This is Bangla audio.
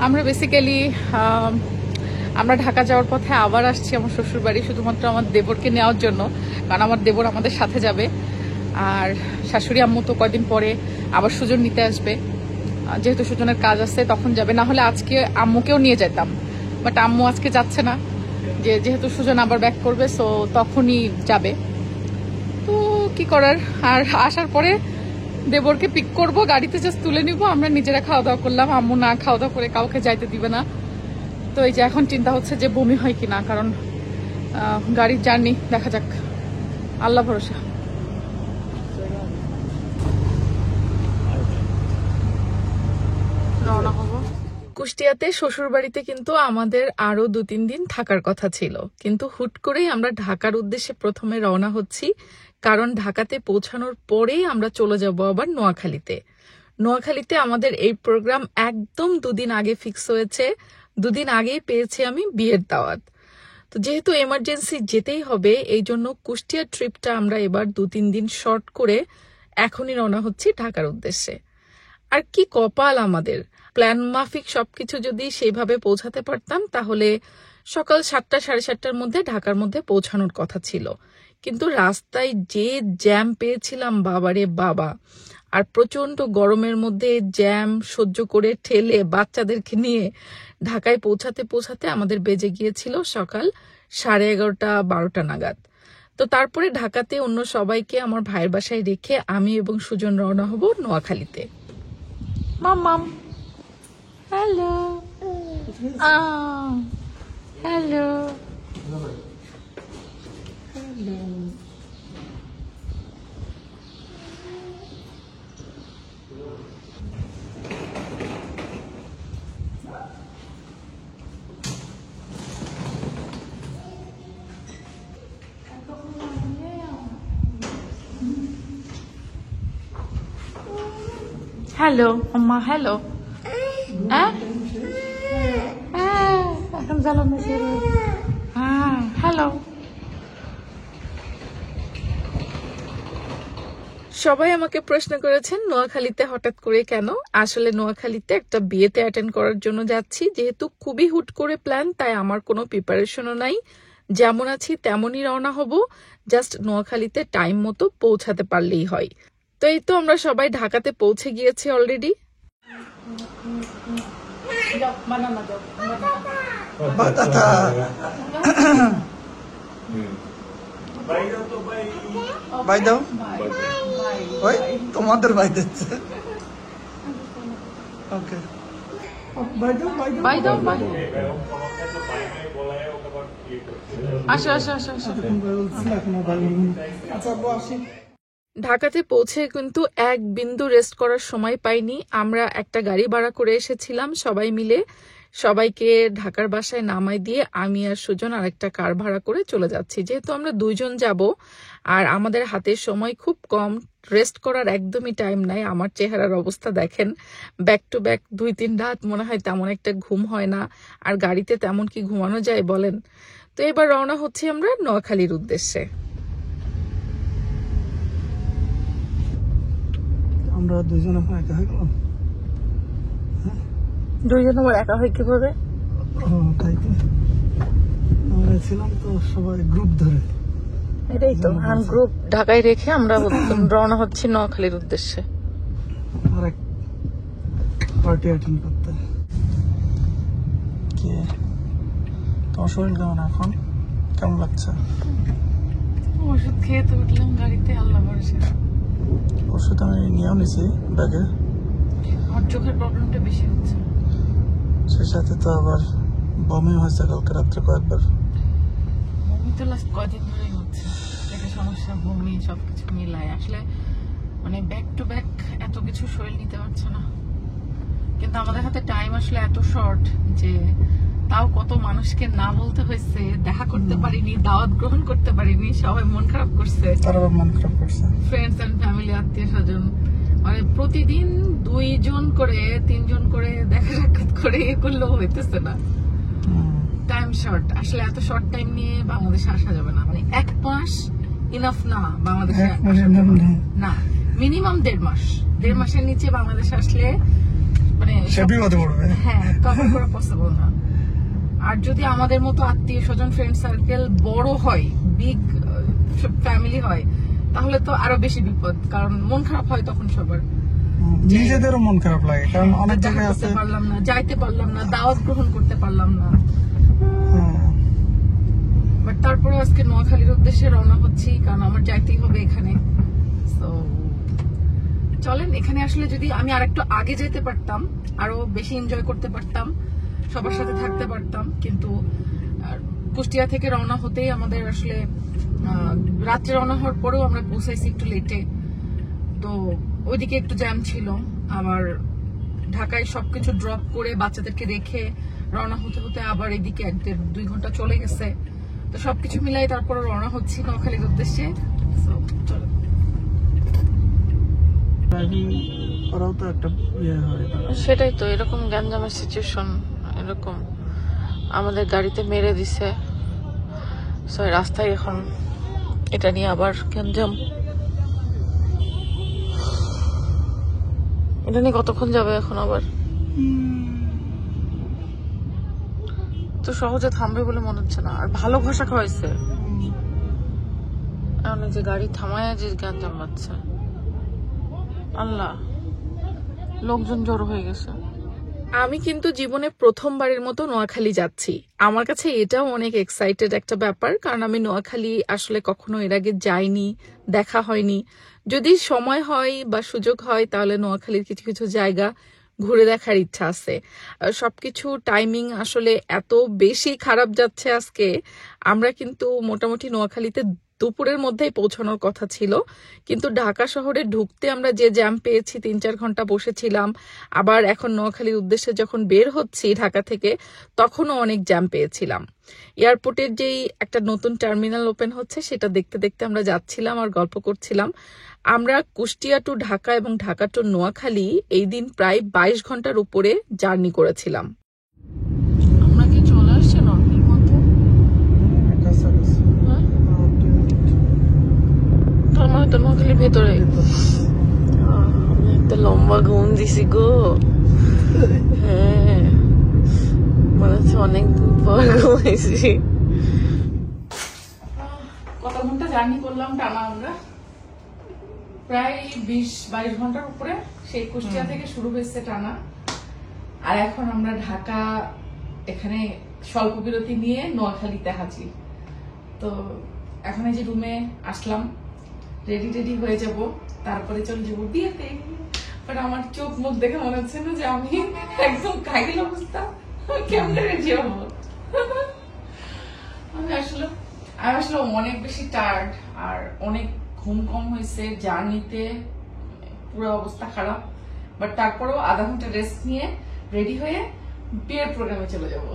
আমরা বেসিক্যালি আমরা ঢাকা যাওয়ার পথে আবার আসছি আমার শ্বশুর বাড়ি, শুধুমাত্র আমার দেবরকে নেওয়ার জন্য, কারণ আমার দেবর আমাদের সাথে যাবে। আর শাশুড়ি আম্মু তো কয়দিন পরে আবার সুজন নিতে আসবে, যেহেতু সুজনের কাজ আছে তখন যাবে। না হলে আজকে আম্মুকেও নিয়ে যেতাম, বাট আম্মু আজকে যাচ্ছে না, যেহেতু সুজন আবার ব্যাক করবে, সো তখনই যাবে। তো কি করার, আর আসার পরে দেবরকে পিক করব, গাড়িতে জাস্ট তুলে নিব, আমরা নিজেরা খাওয়া দাওয়া করলাম, আম্মু না খাওয়া দাওয়া করে কাউকে যাইতে দিবে না। তো এই যে এখন চিন্তা হচ্ছে যে বমি হয় কিনা, কারণ গাড়ির জার্নি, দেখা যাক, আল্লাহ ভরসা। রওনা হব কুষ্টিয়াতে। শ্বশুর বাড়িতে কিন্তু আমাদের আরো 2-3 দিন থাকার কথা ছিল, কিন্তু হুট করেই আমরা ঢাকার উদ্দেশ্যে প্রথমে রওনা হচ্ছি, কারণ ঢাকাতে পৌঁছানোর পরেই আমরা চলে যাব আবার নোয়াখালীতে। নোয়াখালীতে আমাদের এই প্রোগ্রাম একদম 2 দিন আগে ফিক্স হয়েছে, 2 দিন আগেই পেয়েছি আমি বিয়ের দাওয়াত। তো যেহেতু এমার্জেন্সি যেতেই হবে, এই জন্য কুষ্টিয়া ট্রিপটা আমরা এবার 2-3 দিন শর্ট করে এখনই রওনা হচ্ছি ঢাকার উদ্দেশ্যে। আর কি কপাল আমাদের, প্ল্যান মাফিক সবকিছু যদি সেইভাবে পৌঁছাতে পারতাম তাহলে সকাল 7টা 7:30টার মধ্যে ঢাকার মধ্যে পৌঁছানোর কথা ছিল, কিন্তু রাস্তায় যে জ্যাম পেয়েছিলাম বাবারে বাবা। আর প্রচন্ড গরমের মধ্যে জ্যাম সহ্য করে ঠেলে বাচ্চাদেরকে নিয়ে ঢাকায় পৌঁছাতে পৌঁছাতে আমাদের বেজে গিয়েছিল সকাল 11:30 12টা নাগাদ। তো তারপরে ঢাকাতে অন্য সবাইকে আমার ভাইয়ের বাসায় রেখে আমি এবং সুজন রওনা হব নোয়াখালীতে। মাম হ্যালো, হ্যালো, হ্যালো আম্মা, হ্যালো, এখন জ্বালানো শুরু, হ্যালো। সবাই আমাকে প্রশ্ন করেছেন নোয়াখালীতে হঠাৎ করে কেন। আসলে নোয়াখালীতে একটা বিয়েতে অ্যাটেন্ড করার জন্য যাচ্ছি, যেহেতু খুবই হুট করে প্ল্যান, তাই আমার কোনো প্রিপারেশনও নাই, যেমন আছি তেমনই রওনা হব, জাস্ট নোয়াখালীতে টাইম মতো পৌঁছাতে পারলেই হয়। তো এই তো আমরা সবাই ঢাকাতে পৌঁছে গিয়েছি অলরেডি। বাই দাও, ওই তোমাদের বাই দিচ্ছে। ওকে, বাই দাও, বাই দাও, বাই। আসো আসো আসো আসো। আচ্ছা আসি। ঢাকাতে পৌঁছে কিন্তু এক বিন্দু রেস্ট করার সময় পাইনি। আমরা একটা গাড়ি ভাড়া করে এসেছিলাম সবাই মিলে, সবাইকে ঢাকার বাসায় নামাই দিয়ে আমি আর সুজন আর একটা কার ভাড়া করে চলে যাচ্ছি, যেহেতু আমরা 2 জন যাব আর আমাদের হাতের সময় খুব কম, রেস্ট করার একদমই টাইম নাই। আমার চেহারার অবস্থা দেখেন, ব্যাক টু ব্যাক 2-3 রাত মনে হয় তেমন একটা ঘুম হয় না, আর গাড়িতে তেমন কি ঘুমানো যায় বলেন। তো এবার রওনা হচ্ছি আমরা নোয়াখালীর উদ্দেশ্যে। আমরা 2 জন এখন একা হয়ে গেলাম। 2 জন আবার একা হয় কিভাবে? তাই তো, আমরা ছিলাম তো সবাই গ্রুপ ধরে। এটাই তো, গ্রুপ ঢাকায় রেখে আমরা রওনা হচ্ছি নোয়াখালীর উদ্দেশ্যে আর এক পার্টি অ্যাটেন্ড করতে। কে তোমার শরীর কেমন এখন, কেমন লাগছে? ওষুধ খেয়ে তো উঠলাম গাড়িতে, আল্লাহ ভরসা। ওষুধ আমি নিয়েও নিছি ব্যাগে। আমার চোখের প্রবলেমটা বেশি হচ্ছে, সে সাথে তো আবার বমি হয়েছে কালকে রাত্রে কয়েকবার। বমি তো লাস্ট কয়দিন ধরেই হচ্ছে, একটা সমস্যা, বমি সবকিছু মিলায় আসলে মানে ব্যাক টু ব্যাক এত কিছু শরীর নিতে পারছে না। কিন্তু আমাদের হাতে টাইম আসলে এত শর্ট যে তাও কত মানুষকে না বলতে হয়েছে, দেখা করতে পারিনি, দাওয়াত গ্রহণ করতে পারিনি, সবাই মন খারাপ করছে, তারা মন খারাপ করছে। ফ্রেন্ডস এন্ড ফ্যামিলি, আত্মীয় স্বজন, মানে প্রতিদিন 2 জন করে 3 জন করে দেখা সাক্ষাৎ করে এ করলেও হইতেছে না, টাইম শর্ট। আসলে এত শর্ট টাইম নিয়ে বাংলাদেশে আসা যাবে না, মানে 1 মাস ইনাফ না বাংলাদেশে না, মিনিমাম 1.5 মাস। 1.5 মাসের নিচে বাংলাদেশে আসলে মানে সে বিপদে পড়বে। হ্যাঁ, কভার করা পসিবল না। আর যদি আমাদের মতো আত্মীয় স্বজন ফ্রেন্ড সার্কেল বড় হয়, বিগ ফ্যামিলি হয়, তাহলে তো আরো বেশি বিপদ, কারণ মন খারাপ হয় তখন সবার। নিজেদেরও মন খারাপ লাগে, কারণ অনেক দেখা জায়গায় করতে আছে পারলাম না, যাইতে পারলাম না, দাওয়াত গ্রহণ করতে পারলাম না। বাট তারপরে আজকে নোয়াখালীর উদ্দেশ্যে রওনা হচ্ছি, কারণ আমার যাইতেই হবে এখানে। তো চলেন, এখানে আসলে যদি আমি আরেকটু আগে যেতে পারতাম, আরো বেশি এনজয় করতে পারতাম, সবার সাথে থাকতে পারতাম। কিন্তু কুষ্টিয়া থেকে রওনা হতেই আমাদের আসলে রাত্রে রওনা হওয়ার পরেও আমরা পৌঁছাইছি একটু লেটে। তো ওইদিকে একটু জ্যাম ছিল, আবার ঢাকায় সবকিছু ড্রপ করে বাচ্চাদেরকে রেখে রওনা হতে হতে আবার এদিকে 1-2 ঘন্টা চলে গেছে। তো সবকিছু মিলাই তারপরে রওনা হচ্ছি নোয়াখালীর উদ্দেশ্যে। So, চলো। ড্রাইভিং করাও তো একটা ইয়ে হয়। সেটাই তো, এরকম গ্যাঞ্জামের সিচুয়েশন, এরকম আমাদের গাড়িতে মেরে দিছে। রাস্তায় এখন এটা নিয়ে আবার গ্যাঞ্জাম। এটা নিয়ে কতক্ষণ যাবে এখন আবার? তো সহজে থামবে বলে মনে হচ্ছে না। আর ভালো ঘষা খাওয়াইছে, অনেক যে গাড়ি থামায় যে গ্যাঞ্জাম বাজছে। আল্লাহ, লোকজন জড়ো হয়ে গেছে। আমি কিন্তু জীবনে প্রথমবারের মতো নোয়াখালী যাচ্ছি। আমার কাছে এটাও অনেক এক্সাইটেড একটা ব্যাপার, কারণ আমি নোয়াখালী আসলে কখনো এর আগে যাইনি, দেখা হয়নি। যদি সময় হয় বা সুযোগ হয় তাহলে নোয়াখালীর কিছু কিছু জায়গা ঘুরে দেখার ইচ্ছা আছে। সবকিছু টাইমিং আসলে এত বেশি খারাপ যাচ্ছে আজকে। আমরা কিন্তু মোটামুটি নোয়াখালীতে দুপুরের মধ্যেই পৌঁছানোর কথা ছিল, কিন্তু ঢাকা শহরে ঢুকতে আমরা যে জ্যাম পেয়েছি, 3-4 ঘন্টা বসেছিলাম। আবার এখন নোয়াখালীর উদ্দেশ্যে যখন বের হচ্ছি ঢাকা থেকে, তখনও অনেক জ্যাম পেয়েছিলাম। এয়ারপোর্টের যেই একটা নতুন টার্মিনাল ওপেন হচ্ছে সেটা দেখতে দেখতে আমরা যাচ্ছিলাম আর গল্প করছিলাম। আমরা কুষ্টিয়া টু ঢাকা এবং ঢাকা টু নোয়াখালী এই দিন প্রায় 22 ঘন্টার উপরে জার্নি করেছিলাম। আমরা কি চলে আসছে নর্মাল মতো? আমার তো নোয়াখালীর ভেতরে একটা লম্বা ঘুম দিছি গো। হ্যাঁ, মনে হচ্ছে অনেক পর ঘুমাইছি। কত ঘন্টা জার্নি করলাম টানা আমরা? প্রায় 20-22 ঘন্টার উপরে। সেই কুষ্টিয়া থেকে শুরু হয়েছে টানা। আর এখন আমরা ঢাকা, এখানে স্বল্প বিরতি নিয়ে নোয়াখালীতে হাজির। তো এখন এই যে রুমে আসলাম, রেডি হয়ে যাব, তারপরে চলে যাবো বিয়েতে। বাট আমার চোখ মুখ দেখে মনে হচ্ছে না যে আমি একদম কাহিল অবস্থা, কেমনে রেডি হবো। আমি আসলে অনেক বেশি টায়ার্ড, আর অনেক ঘুম কম হয়েছে জার্নিতে, পুরো অবস্থা খারাপ। বাট তারপরেও আধা ঘন্টা রেস্ট নিয়ে রেডি হয়ে বিয়ের প্রোগ্রামে চলে যাবো।